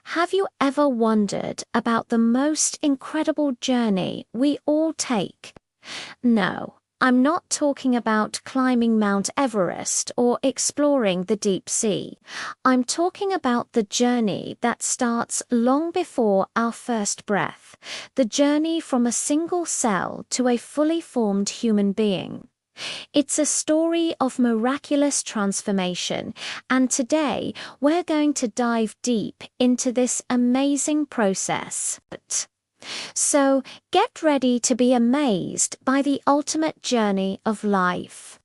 Have you ever wondered about the most incredible journey we all take? No, I'm not talking about climbing Mount Everest or exploring the deep sea. I'm talking about the journey that starts long before our first breath, the journey from a single cell to a fully formed human being. It's a story of miraculous transformation, and today we're going to dive deep into this amazing process. So get ready to be amazed by the ultimate journey of life.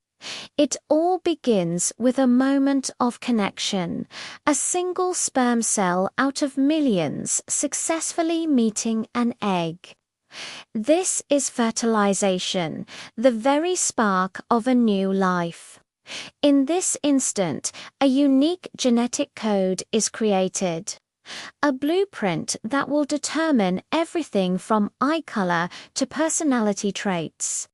It all begins with a moment of connection, a single sperm cell out of millions successfully meeting an egg. This is fertilization, the very spark of a new life. In this instant, a unique genetic code is created. A blueprint that will determine everything from eye color to personality traits.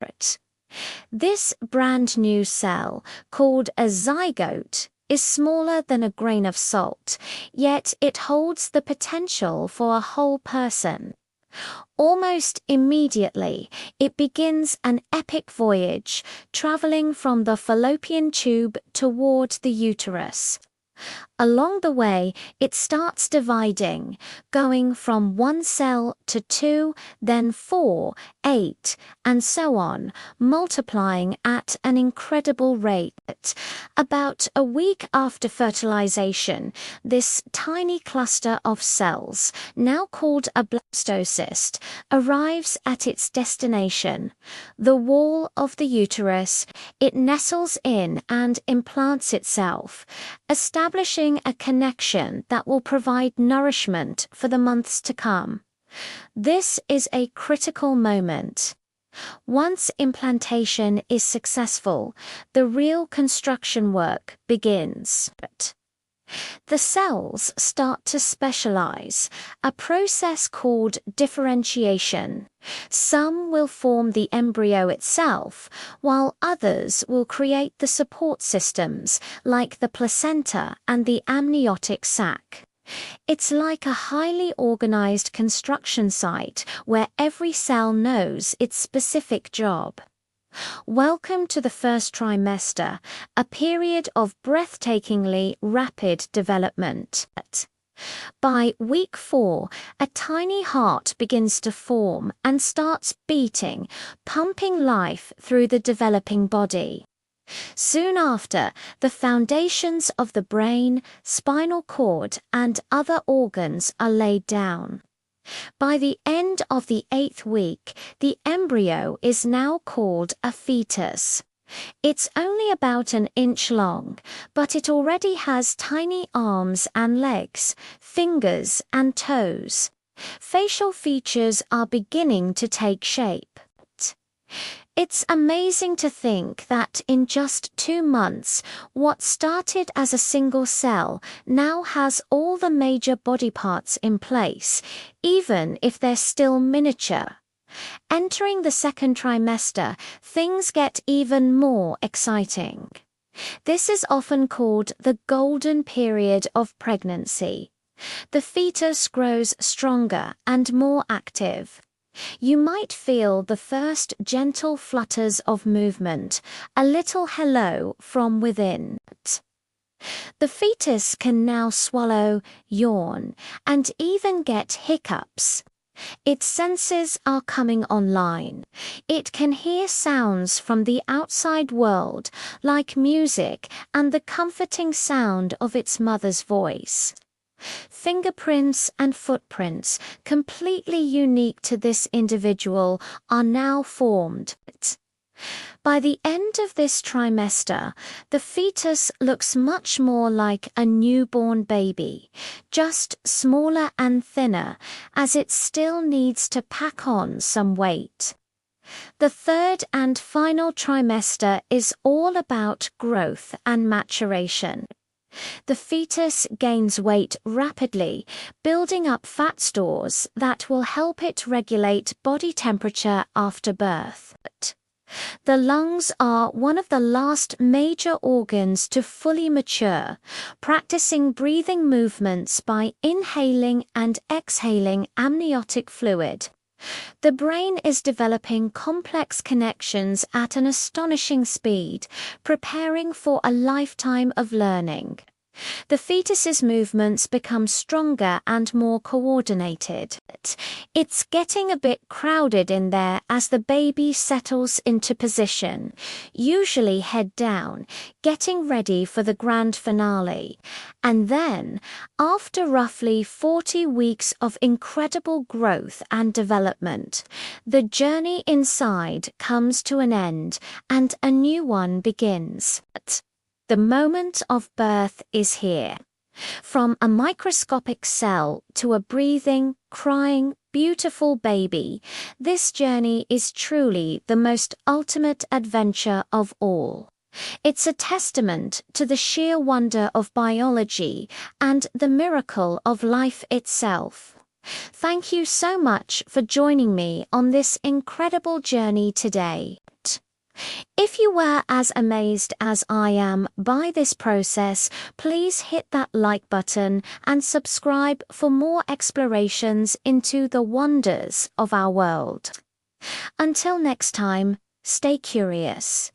This brand new cell, called a zygote, is smaller than a grain of salt, yet it holds the potential for a whole person. Almost immediately, it begins an epic voyage, traveling from the fallopian tube toward the uterus. Along the way, it starts dividing, going from 1 cell to 2, then 4, 8, and so on, multiplying at an incredible rate. About a week after fertilization, this tiny cluster of cells, now called a blastocyst, arrives at its destination, the wall of the uterus. It nestles in and implants itself, establishing a connection that will provide nourishment for the months to come. This is a critical moment. Once implantation is successful, the real construction work begins. The cells start to specialize, a process called differentiation. Some will form the embryo itself, while others will create the support systems, like the placenta and the amniotic sac. It's like a highly organized construction site where every cell knows its specific job. Welcome to the first trimester, a period of breathtakingly rapid development. By week 4, a tiny heart begins to form and starts beating, pumping life through the developing body. Soon after, the foundations of the brain, spinal cord, and other organs are laid down. By the end of the 8th week, the embryo is now called a fetus. It's only about an inch long, but it already has tiny arms and legs, fingers and toes. Facial features are beginning to take shape. It's amazing to think that in just 2 months, what started as a single cell now has all the major body parts in place, even if they're still miniature. Entering the second trimester, things get even more exciting. This is often called the golden period of pregnancy. The fetus grows stronger and more active. You might feel the first gentle flutters of movement, a little hello from within. The fetus can now swallow, yawn, and even get hiccups. Its senses are coming online. It can hear sounds from the outside world, like music and the comforting sound of its mother's voice. Fingerprints and footprints, completely unique to this individual, are now formed. By the end of this trimester, the fetus looks much more like a newborn baby, just smaller and thinner, as it still needs to pack on some weight. The third and final trimester is all about growth and maturation. The fetus gains weight rapidly, building up fat stores that will help it regulate body temperature after birth. The lungs are one of the last major organs to fully mature, practicing breathing movements by inhaling and exhaling amniotic fluid. The brain is developing complex connections at an astonishing speed, preparing for a lifetime of learning. The fetus's movements become stronger and more coordinated. It's getting a bit crowded in there as the baby settles into position, usually head down, getting ready for the grand finale. And then, after roughly 40 weeks of incredible growth and development, the journey inside comes to an end and a new one begins. The moment of birth is here. From a microscopic cell to a breathing, crying, beautiful baby, this journey is truly the most ultimate adventure of all. It's a testament to the sheer wonder of biology and the miracle of life itself. Thank you so much for joining me on this incredible journey today. If you were as amazed as I am by this process, please hit that like button and subscribe for more explorations into the wonders of our world. Until next time, stay curious.